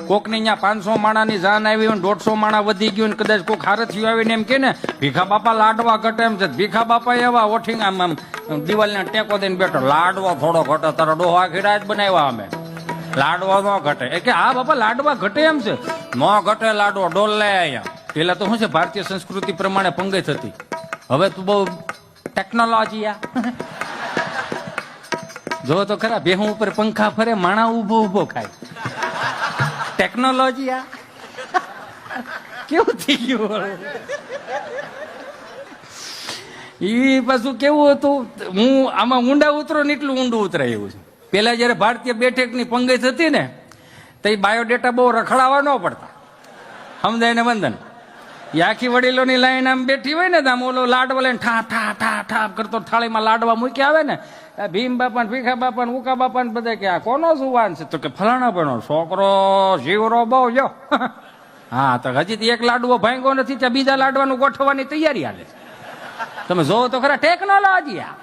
કોકની અહીંયા 500 માણાની જાન આવી હોય, 150 માણા વધી ગયું ને કદાચ કોક હારથિયું આવીને એમ કે ને ભીખા બાપા લાડવા ઘટે એમ છે. ભીખા બાપા એવા ઓઠીંગ આમ દિવાલને ટેકો દઈને બેઠો, લાડવા થોડો ઘટે, તારો ડોહો આખી રાત બનાવ્યા અમે, લાડવા ન ઘટે. એ કે હા બાપા લાડવા ઘટે એમ છે, ન ઘટે લાડવો, ડોલ લે અહીંયા. પેલા તો શું છે, ભારતીય સંસ્કૃતિ પ્રમાણે પંગત હતી, હવે તું બહુ ટેકનોલોજી આ જો તો ખરા, ભેહું ઉપર પંખા ફરે, માણા ઉભો ઉભો ખાય. ટેકનોલોજી આ કેવું થઈ ગયું. ઈ પાછું કેવું હતું, હું આમાં ઊંડા ઉતરો ને એટલું ઊંડું ઉતરાય એવું છે. પેલા જયારે ભારતીય બેઠકની પંગત હતી ને, તો એ બાયોડેટા બહુ રખડાવવા ન પડતા, સમજાય ને બંધન. એ આખી વડીલોની લાઈન આમ બેઠી હોય ને, આમ ઓલો લાડવા લઈને ઠા ઠા ઠા ઠા કરતો થાળીમાં લાડવા મૂકી આવે ને, ભીમ બાપા ભીખા બાપા ઉકા બાપા ને બધા કે આ કોનો સુવાન છે, તો કે ફલાણા બનો છોકરો જીવરો બહુ જો. હા તો હજી એક લાડવો ભાંગો નથી, ત્યાં બીજા લાડવાનું ગોઠવવાની તૈયારી હાલે. તમે જોવો તો ખરા ટેકનોલોજી આ.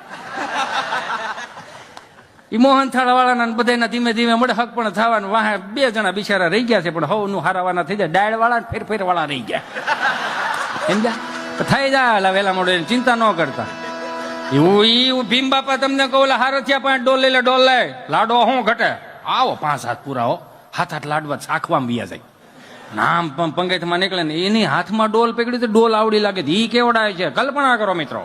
એ મોહનથાળ વાળાના બધાના ધીમે ધીમે મળે હક પણ થવાનું. વાહે 2 જણા બિચારા રહી ગયા છે, પણ હવનું હારાવાના થઈ જાય. ડાળ વાળા ફેર વાળા રહી ગયા, સમજ્યા? થઈ જાય વેલા મોડે, ચિંતા ન કરતા. એવું ભીમ બાપા તમને કહું, હારથિયા 5 ડોલ લઈ લે, ડોલ લે, લાડવા શું ઘટે, આવો 5 હાથ પૂરા હો, 7-8 લાડવા ચાખવામાં વ્યા જાય. નામ પંગતમાં નીકળે ને, એની હાથમાં ડોલ પકડી તો ડોલ આવડી લાગે, ઈ કેવડાય છે. કલ્પના કરો મિત્રો,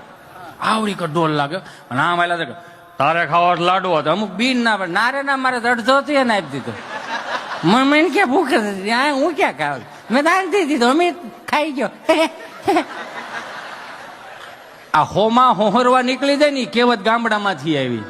આવડી કે ડોલ લાગે. નામ આવેલા છે, તારે ખાવા લાડવો હતો, અમુક બીન ના પડે, ના રે ના, મારે અડધો હતો એને આપી દીધો. મને ક્યાં ભૂખ હતી, હું ક્યાં ખાવ, મેં દાન દીધો, અમે ખાઈ ગયો. આ હોમાં હોહરવા નીકળી જાય ને, કેવત ગામડામાંથી આવી.